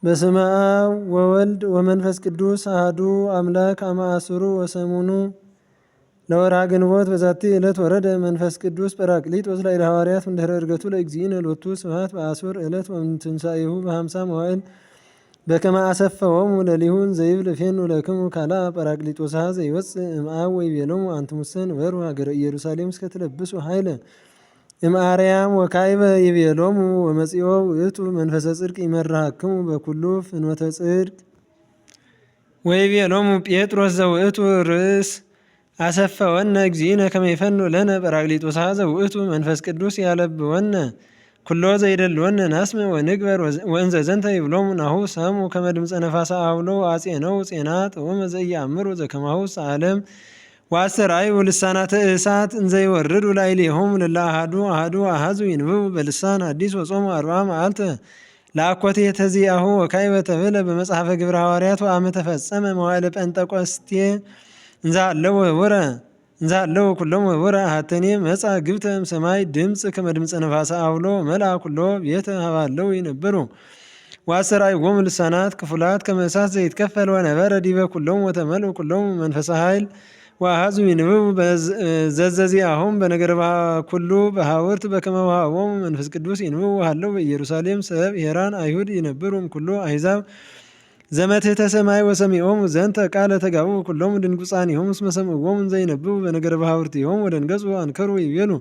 በስመ አብ ወወልድ ወመንፈስ ቅዱስ አሐዱ አምላክ አማአስሩ ወሰሙኑ ለወርኃ ግንቦት በዛቲ ዕለት ወረደ መንፈስ ቅዱስ ጰራቅሊጦስ ላዕለ ሐዋርያት እምድኅረ ዕርገቱ ለእግዚእነ ሎቱ ስብሐት በአስር ዕለት ወእምትንሣኤሁ በሃምሳ መዋዕል በከመ አሰፈዎሙ ለሊሁ እንዘይብል እፌኑ ለክሙ ካልአ ጰራቅሊጦስሃ ዘይወፅእ እምአብ ወይቤሎሙ አንትሙሰ ንበሩ ሀገረ ኢየሩሳሌም እስከ ትለብሱ ኃይለ እምአርያም ወካዕበ ይቤሎሙ ወመጺኦ ውእቱ መንፈሰ ጽድቅ ይመርሐክሙ በኩሉ ፍኖተ ጽድቅ ወይቤሎሙ ጴጥሮስ ዘውእቱ ርእስ አሰፈወነ እግዚእነ ከመ ይፈኑ ለነ ጰራቅሊጦስሃ ዘውእቱ መንፈስ ቅዱስ ያለብወነ ኩሎ ዘይደልወነ ናስምዕ ወንግበር ወእንዘ ዘንተ ይብሎሙ ናሁ ሰምዑ ከመ ድምፀ ነፋሰ አውሎ አጼነው ጼና ጥዑመ ዘኢየአምሩ ዘከማሁ ዓለም ወአስተርአዩ ልሳናተ እሳት እንዘይወርዱ ላዕሌሆሙ ለእለ አሐዱ አሐዱ አሐዙ ይንብቡ በልሳን ሐዲስ ወጾሙ አርብዓ መዓልተ ለአኮቴተ ዚአሁ ወካዕበ ተብዕለ በመጽሐፈ ግብረ ሐዋርያት ወአመ ተፈጸመ መዋዕለ ጰንጠቆስቴ እንዘሃለወ ኩሎሙ ህቡረ አሐተኔ መጻ ግብተ እምሰማይ ድምፅ ከመ ድምፀ ነፋሰ አውሎ መልአ ኩሎ ቤተ ሀበ ሀለው ይነብሩ ወአስተርአይዎሙ ልሳናት ክፉላት ከመ እሳት ዘይትከፈል ወነበረ ዲበ ኩሎሙ ወተመልኡ ኩሎሙ መንፈሰ ኃይል ወአሐዙ ይንብቡ ዘዘዚአሆሙ በነገረ ኩሉ በሐውርት በከመ ወሀቦሙ መንፈስ ቅዱስ ይንብቡ ሀለው በኢየሩሳሌም ሰብ ሄራን አይሁድ ይነብሩ እምኩሉ አሕዛብ ዘመትሕተ ሰማይ ወሰሚዖሙ ዘንተ ቃለ ተጋብኡ ኩሎሙ ድንጉፃኒሆሙ እስመ ሰምዕዎሙ እንዘ ይነብቡ በነገረ በሐውርቲሆሙ ወደንገጹ አንከሩ ይቤሉ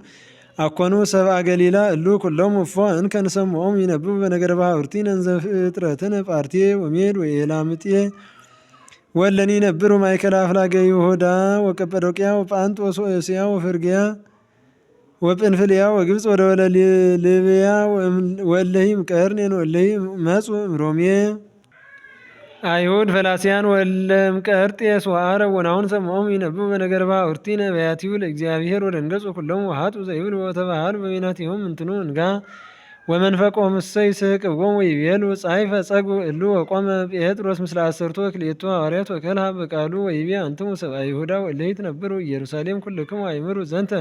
አኮኑ ሰብአ ገሊላ እሉ ኩሎሙ እፎ እንከ ንሰምዖሙ ይነብቡ በነገረ በሐውርቲነ እንዘ ፍጥረትነ ጳርቴ ወሜድ ወኤላምጤ ወለኒ ነብሩ ማእከለ አፍላገ ይሁዳ ወቀጰዶቅያ ወጳንጦስ ወእስያ ወፍርግያ ወጵንፍልያ ወግብፅ ወደወለ ልብያ ወእለሂ እምቀርኔን ወእለሂ መጹ እምሮሜ አይሁድ ፈላስያን ወእለ እምቀርጤስ ወዓረብ ወናሁን ሰምዖሙ ይነብቡ በነገረ በሐውርቲነ ነቢያቲሁ ለእግዚአብሔር ወደንገጹ ኩሎሙ ወሀጡ ዘይብሉ ወተባሃሉ በቤናቲሆሙ ምንትኑ እንጋ ወመንፈቆም እሰ ይስሕቅዎሙ ወይቤሉ ጻይፈ ጸግቡ እሉ ወቆመ ጴጥሮስ ምስለ አሰርቱ ወክልኤቱ ሐዋርያት ወከልሃ በቃሉ ወይቤ አንትሙ ሰብአ ይሁዳ ወእለሂ ትነብሩ ኢየሩሳሌም ኩልክሙ አእምሩ ዘንተ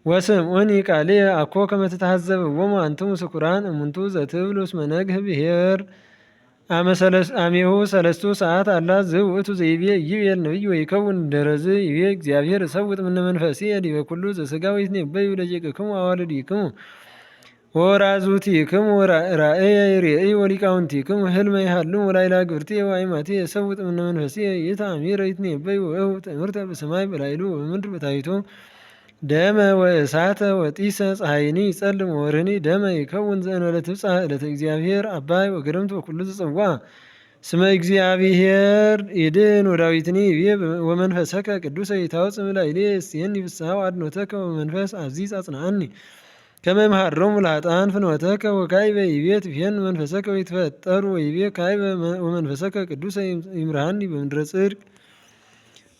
ወስምዑኒ ቃልየ አኮ ከመ ትታዘብዎሙ አንትሙ ስኩራን እሙንቱ ዘትብሉ እስመ ነግህ ብሔር አሜሁ ሰለስቱ ሰዓት አላ ዝውእቱ ዘይቤ ይቤል ነቢይ ወይከውን ደረዝ ይቤ እግዚአብሔር እሰውጥ እምነ መንፈስየ ዲበ ኩሉ ዘሥጋ ወይትነበዩ ለደቂቅክሙ አዋልዲክሙ ወወራዙቲክሙ ራእየ ይሬእዩ ወሊቃውንቲክሙ ህልመ ይሃልሙ ላዕለ ግብርትየ ወአእማትየ እሰውጥ እምነ መንፈስየ ይትአሚረ ይትነበዩ ወእሁ ትእምርተ በሰማይ በላዕሉ ወበምድር በታሕቱ ደመ ወእሳተ ወጢሰ ፀሐይኒ ይጸልም ወወርህኒ ደመ ይከውን ዘእንበለ ትብጻሕ ዕለተ እግዚአብሔር አባይ ወገረምቱ ወኩሉ ዘጸውዐ ስመ እግዚአብሔር ይድኅን ወዳዊትኒ ይቤ ወመንፈሰከ ቅዱሰ ይታወፅእ ላዕሌየ እስየኒ ፍስሓ ወአድኅኖተከ ወመንፈስ አዚዝ አጽንዓኒ ከመ ይምሃሮሙ ለኃጥኣን ፍኖተከ ወካዕበ ይቤ ትፌኑ መንፈሰከ ወይትፈጠሩ ወይቤ ካዕበ ወመንፈሰከ ቅዱሰ ይምርሃኒ በምድረ ጽድቅ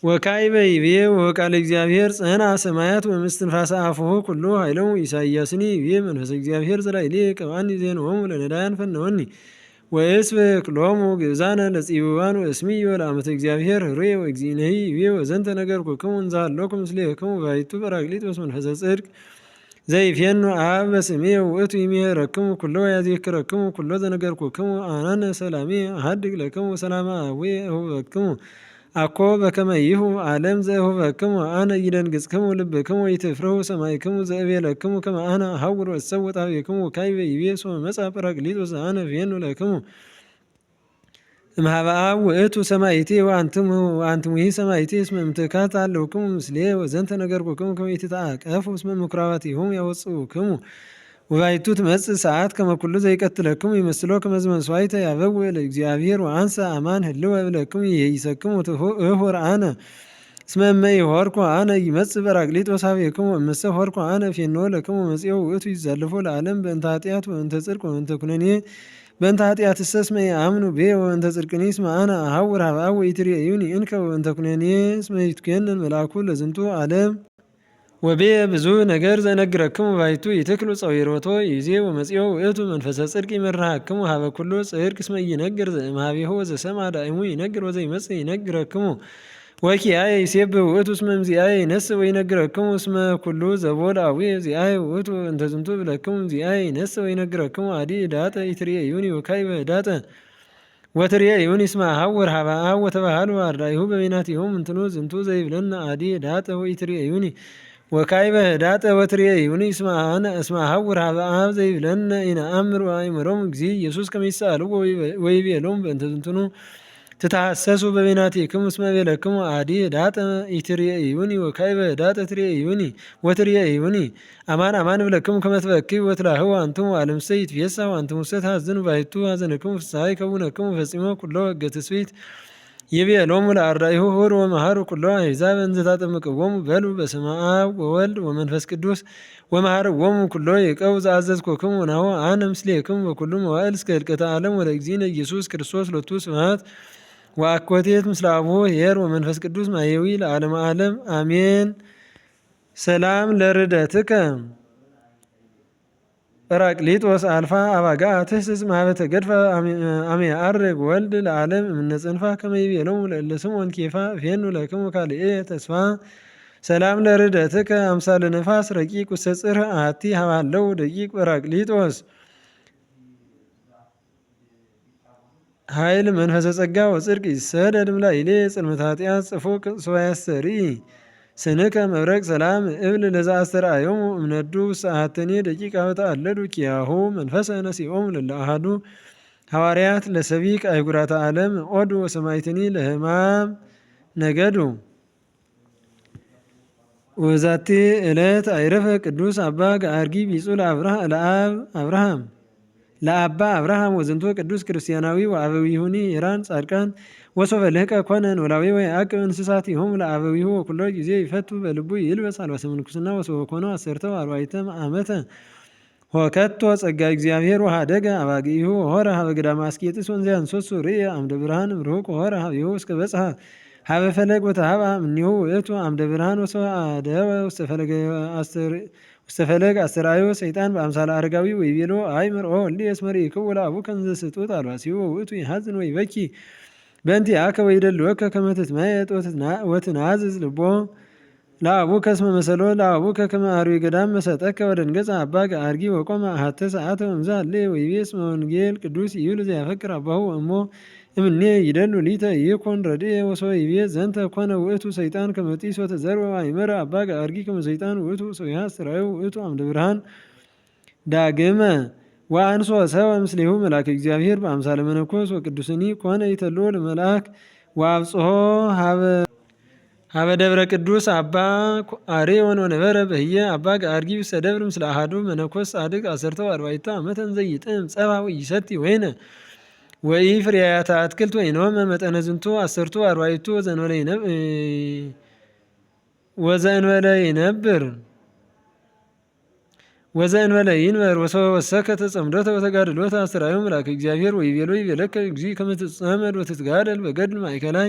ወካዕበ ይቤ ወቃለ እግዚአብሔር ጸንዐ ሰማያት ወእምስትንፋሰ አፉሁ ኩሉ ኃይሎሙ ኢሳይያስኒ ይቤ መንፈሰ እግዚአብሔር ዘላዕሌየ ቀብአኒ ዜንኦሙ ለነዳያን ፈነወኒ ወእስብክ ሎሙ ግእዛነ ለጽቡባን ወእስምዮ ለአመተ እግዚአብሔር ኅሩየ ወእግዚእነሂ ይቤ ወዘንተ ነገርኩክሙ እንዘ ሀሎኩ ምስሌክሙ ባሕቱ ጰራቅሊጦስ መንፈሰ ጽድቅ ዘይፌኑ አብ በስምየ ውእቱ ይሜህረክሙ ኩሎ ወያዜክረክሙ ኩሎ ዘነገርኩክሙ አነነ ሰላሜ አሐድግ ለክሙ ሰላመ አቡየ እሁበክሙ አኮ በከመ ይሁብ ዓለም ዘእሁበክሙ አነ ይደንግጽክሙ ልብክሙ ወይትፍርሁ ሰማዕክሙ ዘእቤለክሙ ከመ አነ አሐውር ወእሰውጥ ኀቤክሙ ወካዕበ ይቤ ሶበ መጽአ ጰራቅሊጦስ ዘአነ እፌኑ ለክሙ እምኀበ አብ ውእቱ ሰማዕቴ ወአንትሙሂ ሰማዕቴ እስመ እምትካት አለውክሙ ምስሌየ ወዘንተ ነገርኩክሙ ከመ ኢትትአቀፉ እስመ ምኵራባቲሆሙ ያወጽኡክሙ ወባሕቱ ትመጽእ ሰዓት ከመ ኩሉ ዘይቀትለክሙ ይመስሎ ከመ ዘመሥዋዕተ ያበውእ ለእግዚአብሔር ወአንሰ አማን ህልወ እብለክሙ ይኄይሰክሙ እሁር አነ እስመ እመ ኢሖርኩ አነ ይመጽእ ጰራቅሊጦስ ኀቤክሙ እመሰ ሖርኩ አነ እፌንዎ ለክሙ መጺኦ ውእቱ ይዛልፎ ለዓለም በእንተ ኃጢአት ወእንተ ጽድቅ ወእንተ ኩነኔ በእንተ ኃጢአትሰ እስመ ይአምኑ ብየ ወእንተ ጽድቅኒ እስመ አነ አሐውር ኀበ አብ ወኢትሬእዩኒ እንከ ወእንተ ኩነኔ እስመ ይትኮነን መልአኩ ለዝንቱ ዓለም ወብየ ብዙ ነገር ዘነግረክሙ ባሕቱ ይትክሉ ጸዊሮቶ ይዜ ወመጺኦ ውእቱ መንፈሰ ጽድቅ ይመርሐክሙ ኀበ ኩሉ ጽድቅ እስመ ይነግር ዘእምኀቤሁ ወዘሰምዐ ዳእሙ ይነግር ወዘይመጽእ ይነግረክሙ ወኪያየ ይሴብሕ ውእቱ እስመ እምዚአየ ይነስእ ወይነግረክሙ እስመ ኩሉ ዘቦ ለአቡየ ዚአየ ውእቱ እንተ ዝንቱ ብለክሙ እምዚአየ ይነስእ ወይነግረክሙ አዲ ዳጠ ኢትሬእዩኒ ወካዕበ ዳጠ ወትሬዩን ይስማ ሀውር ሀበአ ወተባሃሉ አርዳኢሁ በቤናቲሆሙ እንትኑ ዝንቱ ዘይብለነ አዲ ዳጠ ወኢትሬዩኒ ወካዕበ ህዳጠ ወትሬዩኒ እስመ ሀውር ሀበአ ዘይብለነ ኢነአምር ወአእምሮሙ እግዚእ ኢየሱስ ከመ ይስአልዎ ወይቤሎሙ በእንተ ዝንቱኑ ትታሐሰሱ በቤናቲክሙ እስመ ቤለክሙ አዲ ህዳጠ ኢትሬዩኒ ወካዕበ ህዳጠ ትሬዩኒ ወትሬዩኒ አማን አማን እብለክሙ ከመ ትበክዩ ወትላህው አንትሙ ወአለምሰ ይትፌሳህ ወአንትሙሰ ተሐዝኑ ባሕቱ ኀዘነክሙ ፍስሐ ይከውነክሙ ፈጺሞ ኩሎ ሕገ ትስብእት ይቤሎሙ ለአርዳኢሁ ሑሩ ወመሃሩ ኩሎ አሕዛብ እንዘ ታጠምቅዎሙ በሉ በስመ አብ ወወልድ ወመንፈስ ቅዱስ ወመሃርዎሙ ኩሎ ይዕቀቡ ዘአዘዝኩክሙ ወናሁ አነ ምስሌክሙ በኩሉ መዋዕል እስከ ህልቀተ ዓለም ወለእግዚእነ ኢየሱስ ክርስቶስ ሎቱ ስብሐት ወአኮቴት ምስለ አቡሁ ኄር ወመንፈስ ቅዱስ ማየዊ ለዓለመ ዓለም አሜን። ሰላም ለርደትከ ጰራቅሊጦስ አልፋ አባጋ ትህስስ ማህበተ ገድፋ አሜዐርግ ወልድ ለዓለም እምነ ጽንፋ ከመ ይቤሎሙ ለእለ ስምዖን ኬፋ እፌኑ ለክሙ ካልእ ተስፋ ሰላም ለርደትከ አምሳለ ነፋስ ረቂቅ ውስተ ጽርሕ አሐቲ ሀባለው ደቂቅ ጰራቅሊጦስ ኃይል መንፈሰ ጸጋ ወጽድቅ ይሰደድ እምላዕሌ ጽልመተ ኃጢአት ጽፉቅ ሶያስተሪ ስንከ መብረቅ ሰላም እብል ለዘአስተርአዮሙ እምነዱ ሰዓተኔ ደቂቃ ወተአለዱ ኪያሁ መንፈሰ ነሲኦሙ ለለ አሐዱ ሐዋርያት ለሰቢቅ አይጉራተ ዓለም ኦዱ ወሰማዕትኒ ለሕማም ነገዱ። ወዛቲ ዕለት አይረፈ ቅዱስ አባ ገአርጊ ቢጹ ለአባ አብርሃም ወዝንቶ ቅዱስ ክርስቲያናዊ ወአበዊሁኒ ኢራን ጻድቃን ወሶበ ልህቀ ኮነ ኖላዊ ወየዐቅብ እንስሳቲሆሙ ለአበዊሁ ወኩሎ ጊዜ ይፈቱ በልቡ ይልበስ አልባሰ ምንኩስና ወሶበ ኮነ አሰርተ ወአርባዕተ ዓመተ ሆከቶ ጸጋ እግዚአብሔር ወሀደገ አባግኢሁ ወሖረ ሀበ ገዳመ አስቄጥስ ወንዘ ያንሶሱ ርእየ አምደ ብርሃን እምርሁቅ ወሖረ ሀቤሁ እስከ በጽሐ ሀበ ፈለግ ወተሃብአ እምኔሁ ውእቱ አምደ ብርሃን ወሶበ አደወ ውስተ ፈለግ አስተርአዮ ሰይጣን በአምሳለ አረጋዊ ወይቤሎ አእምር ወልድየ እስመ ርኢክዎ ለአቡከ እንዘ ስጡት አልባሲሁ ወውእቱ ይሐዝን ወይበኪ በእንቲአከ ወይደልወከ ከመ ትትመየጥ ወትናዝዝ ልቦ ለአቡከ እስመ መሰሎ ለአቡከ ከመ አርዌ ገዳም መሰጠከ ወደንገጸ አባ ገአርጊ ወቆመ አሐተ ሰዓተ ወእምዛ እለ ወይቤ እስመ ወንጌል ቅዱስ ይብል ዘያፈቅር አባሁ ወእሞ እምኔ ይደሉ ሊተ ይኮን ረድኤ ወሶበ ይቤ ዘንተ ኮነ ውእቱ ሰይጣን ከመ ጢስ ወተዘርወ አእመረ አባ ገአርጊ ከመ ሰይጣን ውእቱ ሰዊሃ አስተርአዮ ውእቱ አምደ ብርሃን ዳግመ ወአንሶ ሰብአ ምስሌሁ መልአከ እግዚአብሔር በአምሳለ መነኮስ ወቅዱስኒ ኮነ ይተሎ ለመልአክ ወአብጽሖ ሀበ ደብረ ቅዱስ አባ አሬዎን ወነበረ በህየ አባ ገአርጊ ውስተ ደብር ምስለ አሐዱ መነኮስ ጻድቅ አሰርተ ወአርባዕተ ዓመተ እንዘ ይጥዕም ጸብሐ ወኢይሰቲ ወይነ ወኢፍሬያተ አትክልት ወኢኖመ መጠነ ዝንቱ አሰርቱ አርባዕቱ ወዘእንበለ ይንበር ወሶበ ወሰከ ተጸምዶተ ወተጋድሎተ አስተርአዮ መልአከ እግዚአብሔር ወይቤሎ ይቤለከ እግዚእ ከመ ትጸመድ ወትትጋደል በገድል ማእከላይ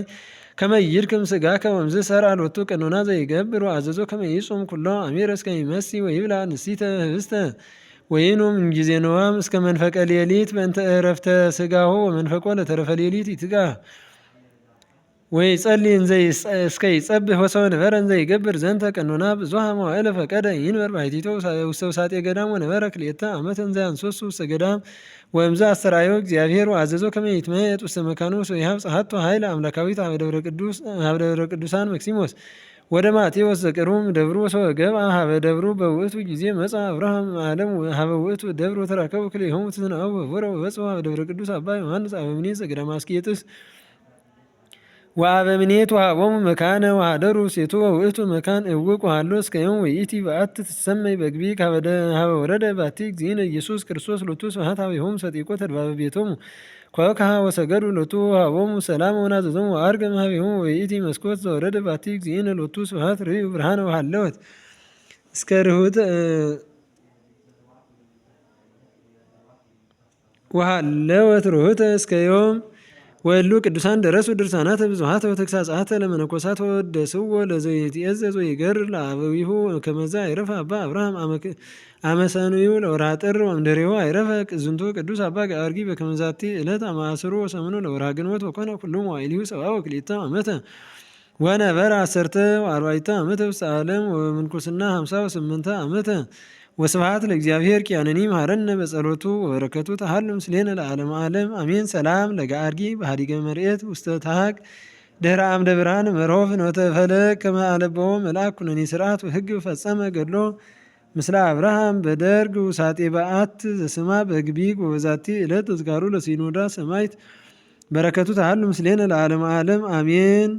ከመ ይድክም ሥጋከ ወእምዝ ሠርዐ ሎቱ ቀኖና ዘይገብር ወአዘዞ ከመ ይጹም ኩሎ አሜረ እስከ ይመሲ ወይብላ ንሲተ ህብስተ ወይኑም እምጊዜ ንዋም እስከ መንፈቀ ሌሊት በእንተ ዕረፍተ ሥጋሁ ወመንፈቆ ለተረፈ ሌሊት ይትጋህ ወይጸልይ እስከ ይጸብህ ወሰበ ነበረ እንዘ ይገብር ዘንተ ቀኖና ብዙኃ መዋዕለ ፈቀደ ይንበር ባሕቲቶ ውስተ ውሳጤ ገዳም ወነበረ ክልኤተ ዓመተ እንዘ ያንሶሱ ውስተ ገዳም ወእምዝ አስተርአዮ እግዚአብሔር ወአዘዞ ከመ ይትመየጥ ውስተ መካኑ ወይሃብ ጸሐቶ ኃይለ አምላካዊት ሀበ ደብረ ቅዱሳን መክሲሞስ ወደ ማቴዎስ ዘቅርቡም ደብሩ ወሶበ ገብአ ሀበ ደብሩ በውእቱ ጊዜ መጽአ አብርሃም ዓለም ሀበ ውእቱ ደብር ወተራከቡ ክልኤሆሙ ተሰናበቱ ወወረዱ ወበጽሑ ሀበ ደብረ ቅዱስ አባ ዮሐንስ አበምኔት ዘገዳመ አስቄጥስ ወአበምኔት ወሀቦሙ መካነ ወሀደሩ ሴቱ ወውእቱ መካን እውቅ ወሀሎ እስከ ዮም ወይእቲ በአት ትሰመይ በግቢዕ ሀበ ወረደ ባቲ እግዚእነ ኢየሱስ ክርስቶስ ሎቱ ስብሐት ሀቤሆሙ ሰጢቆ ተድባበ ቤቶሙ ኮከሃ ወሰገዱ ሎቱ ወሀቦሙ ሰላም ወናዘዞሙ ወዐርገ እምኀቤሆሙ ወይእቲ መስኮት ዘወረደ ባቲ እግዚእነ ሎቱ ስብሐት ርእዩ ብርሃነ ወሀለወት ርሁተ እስከ ዮም ወእሉ ቅዱሳን ደረሱ ድርሳናተ ብዙኃተ ወተግሣጽአተ ለመነኮሳት ወወደስዎ ለዘይትዔዘዝ ወይገርር ለአበዊሁ ከመዛ አይረፈ አባ አብርሃም አመ ሰኑዩ ለወርኃ ጥር ወእምድኅሬሁ አይረፈ ዝንቱ ቅዱስ አባ ገአርጊ በከመ ዛቲ ዕለት አማስሩ ወሰሙኑ ለወርኃ ግንቦት ወኮነ ኩሉ መዋዕሊሁ ሰብዓ ወክልኤተ ዓመተ ወነበረ አሰርተ ወአርባዕተ ዓመተ ውስተ ዓለም ወምንኩስና 58 ዓመተ ወስብሐት ለእግዚአብሔር ኪያነኒ መሐረነ በጸሎቱ ወበረከቱ ተሃሉ ምስሌነ ለዓለመ ዓለም አሜን። ሰላም ለገአርጊ በሃዲገ መርኤት ውስተ ታሃቅ ድህረ አምደ ብርሃን መርሆ ፍኖተ ፈለግ ከመ አለብዎ መልአክ ኩነኔ ስርዓት ወሕግ ፈጸመ ገድሎ ምስለ አብርሃም በደርግ ውሳጤ በዓት ዘስማ በግቢግ ወበዛቲ ዕለት ተዝካሩ ለሲኖዳ ሰማዕት በረከቱ ተሃሉ ምስሌነ ለዓለመ ዓለም አሜን።